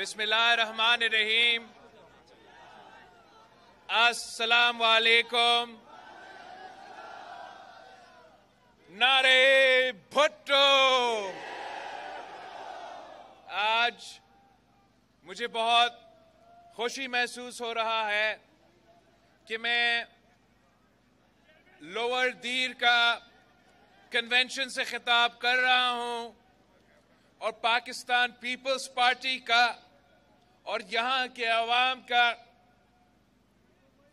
بسم اللہ الرحمن الرحیم. السلام علیکم. نعرے بھٹو. آج مجھے بہت خوشی محسوس ہو رہا ہے کہ میں لوور دیر کا کنونشن سے خطاب کر رہا ہوں اور پاکستان پیپلز پارٹی کا اور یہاں کے عوام کا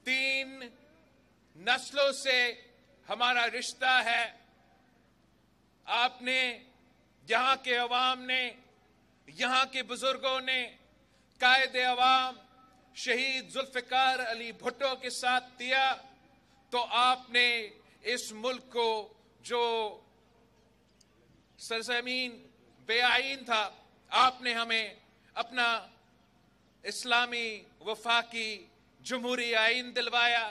3 نسلوں سے ہمارا رشتہ ہے. آپ نے، یہاں کے عوام نے، یہاں کے بزرگوں نے قائد عوام شہید ذوالفقار علی بھٹو کے ساتھ دیا تو آپ نے اس ملک کو جو سرزمین بے آئین تھا، آپ نے ہمیں اپنا اسلامی وفاقی جمہوری آئین دلوایا.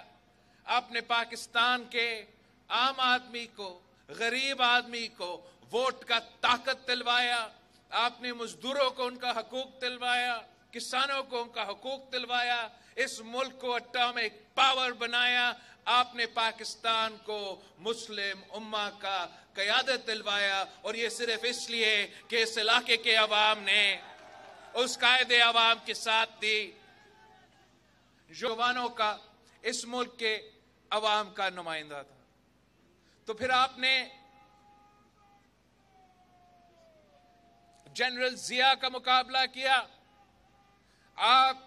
آپ نے پاکستان کے عام آدمی کو، غریب آدمی کو ووٹ کا طاقت دلوایا. آپ نے مزدوروں کو ان کا حقوق دلوایا، کسانوں کو ان کا حقوق دلوایا. اس ملک کو اٹامک پاور بنایا. آپ نے پاکستان کو مسلم امہ کا قیادت دلوایا، اور یہ صرف اس لیے کہ اس علاقے کے عوام نے اس قائد عوام کے ساتھ دی جو جوانوں کا اس ملک کے عوام کا نمائندہ تھا. تو پھر آپ نے جنرل ضیاء کا مقابلہ کیا. آپ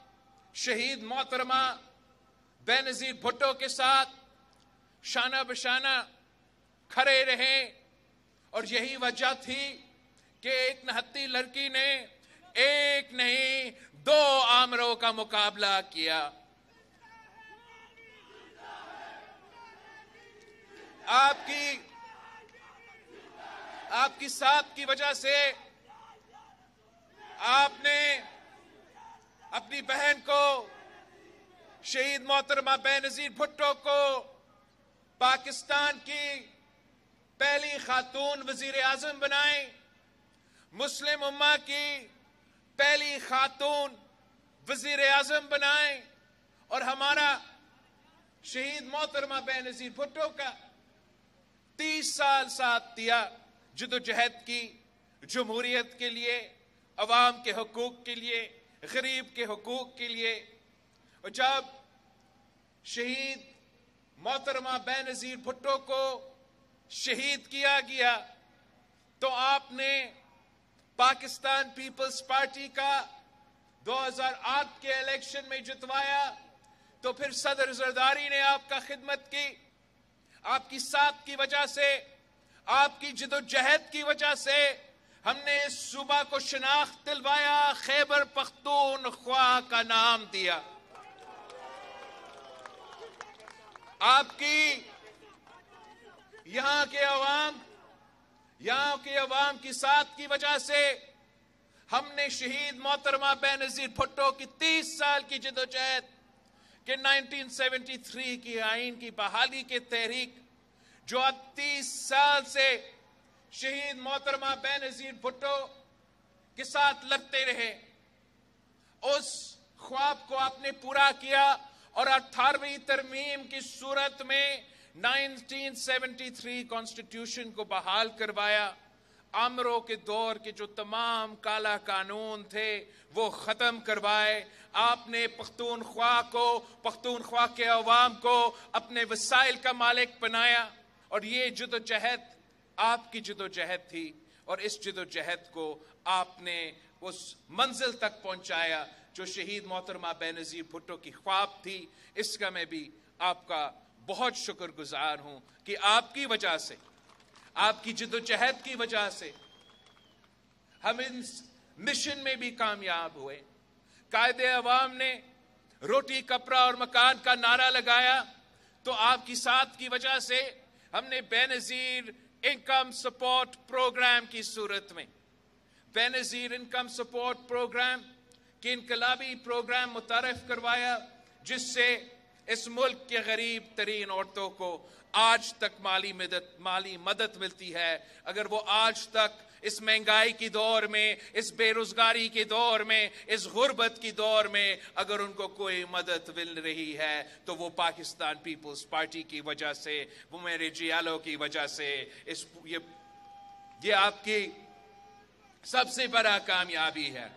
شہید محترمہ بے نظیر بھٹو کے ساتھ شانہ بشانہ کھڑے رہے، اور یہی وجہ تھی کہ ایک نہتی لڑکی نے ایک نہیں 2 آمروں کا مقابلہ کیا. آپ کی ساتھ کی وجہ سے آپ نے اپنی بہن کو، شہید محترمہ بے نظیر بھٹو کو، پاکستان کی پہلی خاتون وزیر اعظم بنائیں، مسلم امہ کی پہلی خاتون وزیر اعظم بنائیں، اور ہمارا شہید محترمہ بے نظیر بھٹو کا 30 سال ساتھ دیا جدوجہد کی، جمہوریت کے لیے، عوام کے حقوق کے لیے، غریب کے حقوق کے لیے. اور جب شہید محترمہ بے نظیر بھٹو کو شہید کیا گیا تو آپ نے پاکستان پیپلز پارٹی کا 2008 کے الیکشن میں جتوایا. تو پھر صدر زرداری نے آپ کا خدمت کی. آپ کی ساتھ کی وجہ سے، آپ کی جدوجہد کی وجہ سے ہم نے اس صوبہ کو شناخت دلوایا، خیبر پختونخوا کا نام دیا. آپ کی یہاں کے عوام کی ساتھ کی وجہ سے ہم نے شہید محترمہ بے نظیر بھٹو کی 30 سال کی جدوجہد کہ 1973 کی آئین کی بحالی کی تحریک، جو اب 30 سال سے شہید محترمہ بے نظیر بھٹو کے ساتھ لڑتے رہے، اس خواب کو آپ نے پورا کیا. اور 18ویں ترمیم کی صورت میں 1973 کانسٹیٹیوشن کو بحال کروایا. آمروں کے دور کے جو تمام کالا قانون تھے وہ ختم کروائے. آپ نے پختونخوا کے عوام کو اپنے وسائل کا مالک بنایا، اور یہ جدوجہد آپ کی جدوجہد تھی، اور اس جدوجہد کو آپ نے اس منزل تک پہنچایا جو شہید محترمہ بے نظیر بھٹو کی خواب تھی. اس کا میں بھی آپ کا بہت شکر گزار ہوں کہ آپ کی وجہ سے، آپ کی جدوجہد کی وجہ سے ہم اس مشن میں بھی کامیاب ہوئے. قائد عوام نے روٹی کپڑا اور مکان کا نعرہ لگایا تو آپ کی ساتھ کی وجہ سے ہم نے بے نظیر انکم سپورٹ پروگرام کی صورت میں، بے نظیر انکم سپورٹ پروگرام کہ انقلابی پروگرام متعارف کروایا، جس سے اس ملک کے غریب ترین عورتوں کو آج تک مالی مدد ملتی ہے، اگر وہ آج تک اس مہنگائی کی دور میں، اس بے روزگاری کے دور میں، اس غربت کی دور میں اگر ان کو کوئی مدد مل رہی ہے تو وہ پاکستان پیپلز پارٹی کی وجہ سے، وہ میرے جیالوں کی وجہ سے، یہ آپ کی سب سے بڑا کامیابی ہے۔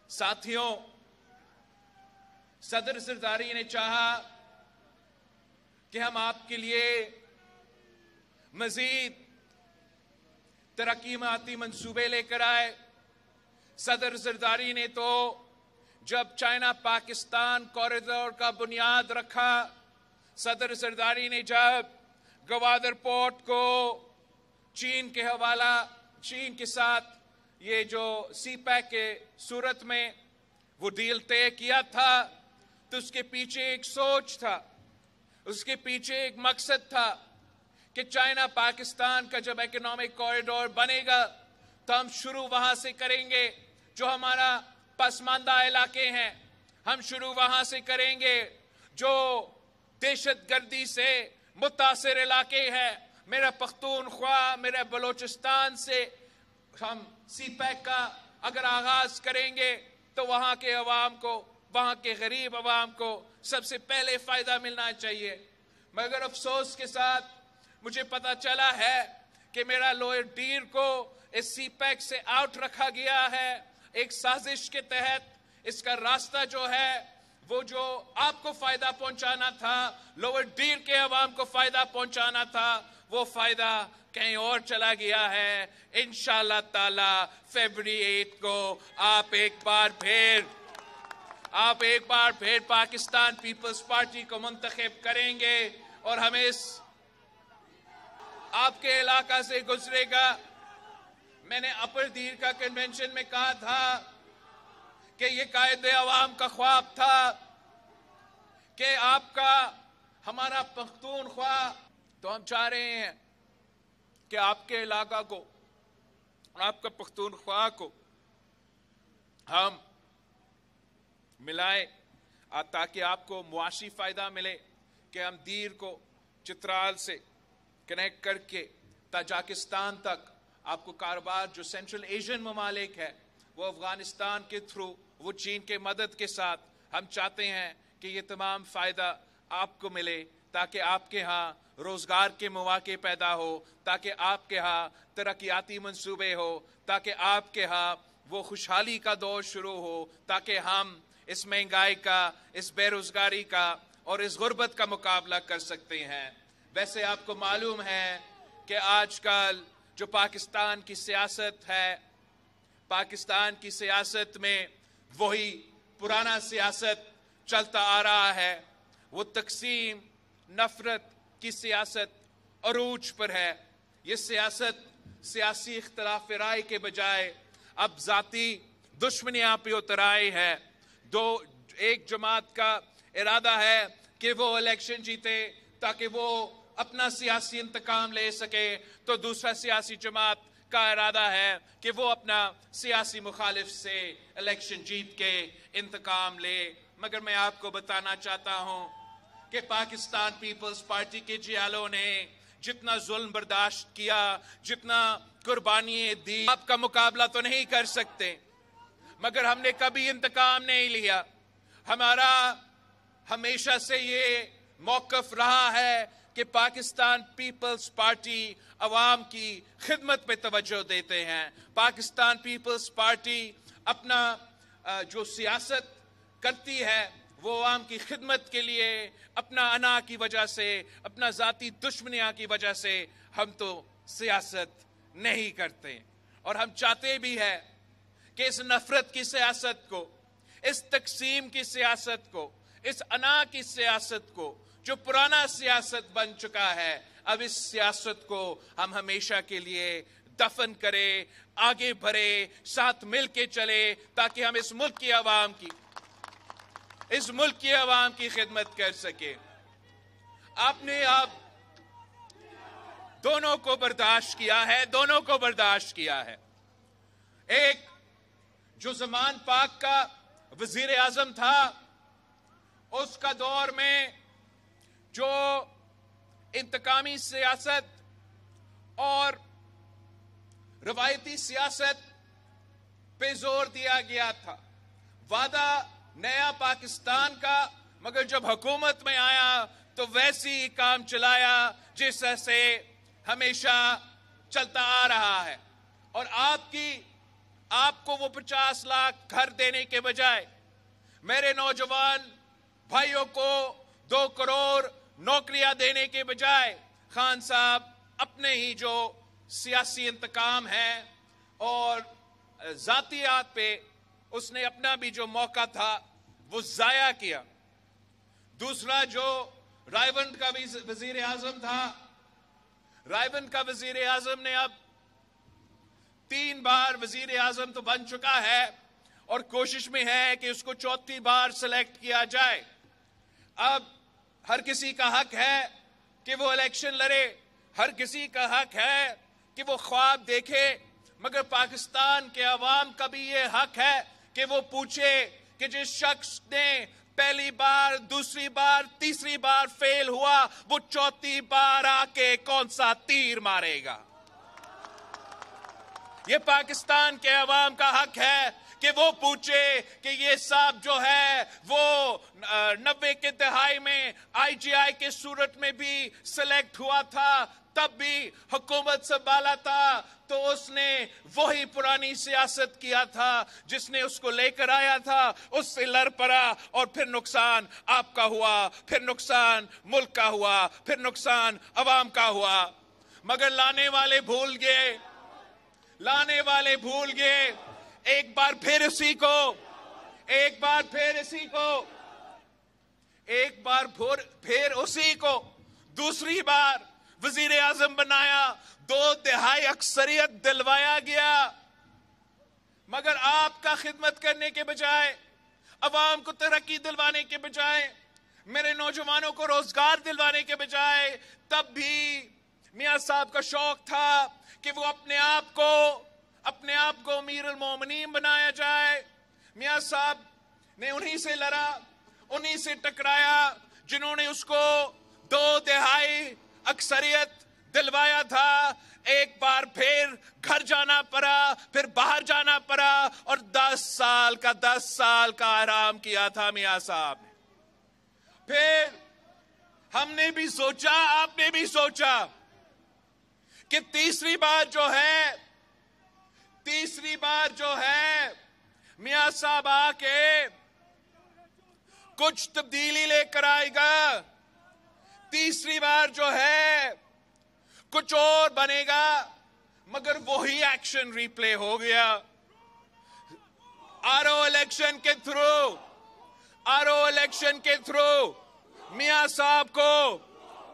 ساتھیوں، صدر زرداری نے چاہا کہ ہم آپ کے لیے مزید ترقیاتی منصوبے لے کر آئے۔ صدر زرداری نے تو جب چائنا پاکستان کوریڈور کا بنیاد رکھا، صدر زرداری نے جب گوادر پورٹ کو چین کے ساتھ یہ جو سی پیک کے صورت میں وہ ڈیل طے کیا تھا، تو اس کے پیچھے ایک سوچ تھا، اس کے پیچھے ایک مقصد تھا کہ چائنا پاکستان کا جب اکنامک کوریڈور بنے گا تو ہم شروع وہاں سے کریں گے، جو ہمارا پسماندہ علاقے ہیں ہم شروع وہاں سے کریں گے، جو دہشت گردی سے متاثر علاقے ہیں میرا پختونخوا، میرا بلوچستان سے ہم سی پیک کا اگر آغاز کریں گے تو وہاں کے عوام کو، وہاں کے غریب عوام کو سب سے پہلے فائدہ ملنا چاہیے۔ مگر افسوس کے ساتھ مجھے پتا چلا ہے کہ میرا لوئر ڈیر کو اس سی پیک سے آؤٹ رکھا گیا ہے، ایک سازش کے تحت۔ اس کا راستہ جو ہے وہ جو آپ کو فائدہ پہنچانا تھا، لوئر ڈیر کے عوام کو فائدہ پہنچانا تھا، وہ فائدہ کہیں اور چلا گیا ہے۔ انشاءاللہ تعالی فیبری 8 کو آپ ایک بار پھر پاکستان پیپلز پارٹی کو منتخب کریں گے اور ہمیں اس آپ کے علاقہ سے گزرے گا۔ میں نے اپر دیر کا کنونشن میں کہا تھا کہ یہ قائد عوام کا خواب تھا کہ آپ کا ہمارا پختونخوا، تو ہم چاہ رہے ہیں کہ آپ کے علاقہ کو، آپ کا پختونخوا کو ہم ملائیں تاکہ آپ کو معاشی فائدہ ملے، کہ ہم دیر کو چترال سے کنیکٹ کر کے تاجکستان تک آپ کو کاروبار، جو سینٹرل ایشین ممالک ہے وہ افغانستان کے تھرو، وہ چین کے مدد کے ساتھ، ہم چاہتے ہیں کہ یہ تمام فائدہ آپ کو ملے تاکہ آپ کے ہاں روزگار کے مواقع پیدا ہو، تاکہ آپ کے ہاں ترقیاتی منصوبے ہو، تاکہ آپ کے ہاں وہ خوشحالی کا دور شروع ہو، تاکہ ہم اس مہنگائی کا، اس بے روزگاری کا اور اس غربت کا مقابلہ کر سکتے ہیں۔ ویسے آپ کو معلوم ہے کہ آج کل جو پاکستان کی سیاست ہے، پاکستان کی سیاست میں وہی پرانا سیاست چلتا آ رہا ہے، وہ تقسیم نفرت کی سیاست عروج پر ہے۔ یہ سیاست سیاسی اختلاف رائے کے بجائے اب ذاتی دشمنیاں پہ اتر آئی ہے۔ ایک جماعت کا ارادہ ہے کہ وہ الیکشن جیتے تاکہ وہ اپنا سیاسی انتقام لے سکے، تو دوسرا سیاسی جماعت کا ارادہ ہے کہ وہ اپنا سیاسی مخالف سے الیکشن جیت کے انتقام لے۔ مگر میں آپ کو بتانا چاہتا ہوں کہ پاکستان پیپلز پارٹی کے جیالوں نے جتنا ظلم برداشت کیا، جتنا قربانی دی، آپ کا مقابلہ تو نہیں کر سکتے، مگر ہم نے کبھی انتقام نہیں لیا۔ ہمارا ہمیشہ سے یہ موقف رہا ہے کہ پاکستان پیپلز پارٹی عوام کی خدمت پہ توجہ دیتے ہیں۔ پاکستان پیپلز پارٹی اپنا جو سیاست کرتی ہے وہ عوام کی خدمت کے لیے، اپنا انا کی وجہ سے، اپنا ذاتی دشمنیاں کی وجہ سے ہم تو سیاست نہیں کرتے۔ اور ہم چاہتے بھی ہیں کہ اس نفرت کی سیاست کو، اس تقسیم کی سیاست کو، اس انا کی سیاست کو، جو پرانا سیاست بن چکا ہے، اب اس سیاست کو ہم ہمیشہ کے لیے دفن کرے، آگے بڑھے، ساتھ مل کے چلے، تاکہ ہم اس ملک کی عوام کی خدمت کر سکے۔ آپ نے اب دونوں کو برداشت کیا ہے۔ ایک جو زمان پاک کا وزیر اعظم تھا، اس کا دور میں جو انتقامی سیاست اور روایتی سیاست پہ زور دیا گیا تھا، وعدہ نیا پاکستان کا، مگر جب حکومت میں آیا تو ویسی ہی کام چلایا جس سے ہمیشہ چلتا آ رہا ہے۔ اور آپ کو وہ 50 لاکھ گھر دینے کے بجائے میرے نوجوان بھائیوں کو 2 کروڑ نوکریاں دینے کے بجائے خان صاحب اپنے ہی جو سیاسی انتقام ہے اور ذاتیات پہ اس نے اپنا بھی جو موقع تھا وہ ضائع کیا۔ دوسرا جو رائیونڈ کا وزیر اعظم تھا، رائیونڈ کا وزیر اعظم نے اب 3 بار وزیر اعظم تو بن چکا ہے اور کوشش میں ہے کہ اس کو 4تھی بار سلیکٹ کیا جائے۔ اب ہر کسی کا حق ہے کہ وہ الیکشن لڑے، ہر کسی کا حق ہے کہ وہ خواب دیکھے، مگر پاکستان کے عوام کا بھی یہ حق ہے کہ وہ پوچھے کہ جس شخص نے پہلی بار، دوسری بار، تیسری بار فیل ہوا، وہ 4تھی بار آ کے کون سا تیر مارے گا؟ یہ پاکستان کے عوام کا حق ہے کہ وہ پوچھے کہ یہ صاحب جو ہے وہ 90 کے دہائی میں IGI کے صورت میں بھی سلیکٹ ہوا تھا، تب بھی حکومت سنبھالا تھا تو اس نے وہی پرانی سیاست کیا تھا جس نے اس کو لے کر آیا تھا، اس سے لڑ پڑا اور پھر نقصان آپ کا ہوا، پھر نقصان ملک کا ہوا، پھر نقصان عوام کا ہوا۔ مگر لانے والے بھول گئے ایک بار پھر اسی کو دوسری بار وزیر اعظم بنایا، 2 تہائی اکثریت دلوایا گیا، مگر آپ کا خدمت کرنے کے بجائے، عوام کو ترقی دلوانے کے بجائے، میرے نوجوانوں کو روزگار دلوانے کے بجائے، تب بھی میاں صاحب کا شوق تھا کہ وہ اپنے آپ کو امیر المومنین بنایا جائے۔ میاں صاحب نے انہی سے لڑا، انہی سے ٹکرایا جنہوں نے اس کو 2 تہائی اکثریت دلوایا تھا۔ ایک بار پھر گھر جانا پڑا، پھر باہر جانا پڑا اور 10 سال کا آرام کیا تھا میاں صاحب نے۔ پھر ہم نے بھی سوچا، آپ نے بھی سوچا کہ تیسری بار جو ہے میاں صاحب آ کے کچھ تبدیلی لے کر آئے گا، تیسری بار جو ہے کچھ اور بنے گا، مگر وہی ایکشن ریپلے ہو گیا۔ RO الیکشن کے تھرو میاں صاحب کو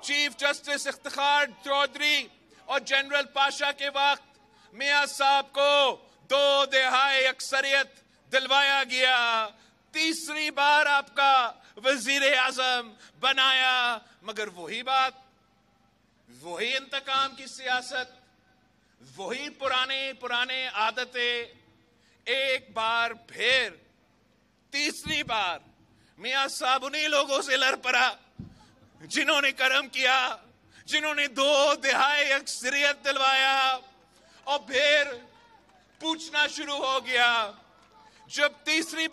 چیف جسٹس افتخار چودھری اور جنرل پاشا کے وقت میاں صاحب کو 2 تہائی اکثریت دلوایا گیا، تیسری بار آپ کا وزیر اعظم بنایا، مگر وہی بات، وہی انتقام کی سیاست، وہی پرانے عادتیں، ایک بار پھر تیسری بار میاں صاحب انہی لوگوں سے لڑ پڑا جنہوں نے کرم کیا، جنہوں نے 2 تہائی اکثریت دلوایا، اور پھر پوچھنا شروع ہو گیا۔ جب تیسری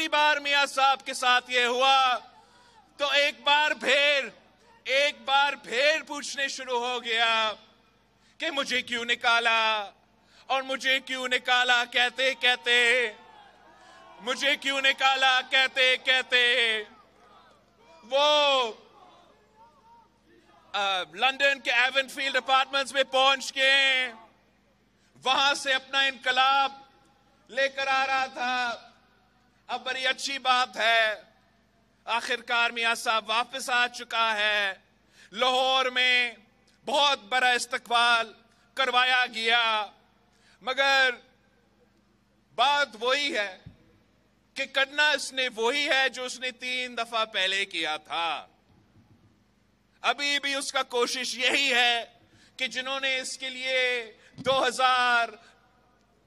بار میاں صاحب کے ساتھ یہ ہوا تو ایک بار پھر پوچھنے شروع ہو گیا کہ مجھے کیوں نکالا، اور مجھے کیوں نکالا کہتے وہ لندن کے ایون فیلڈ اپارٹمنٹس میں پہنچ کے وہاں سے اپنا انقلاب لے کر آ رہا تھا۔ اب بڑی اچھی بات ہے، آخرکار میاں صاحب واپس آ چکا ہے۔ لاہور میں بہت بڑا استقبال کروایا گیا، مگر بات وہی ہے کہ کرنا اس نے وہی ہے جو اس نے 3 دفعہ پہلے کیا تھا۔ ابھی بھی اس کا کوشش یہی ہے کہ جنہوں نے اس کے لیے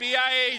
PIA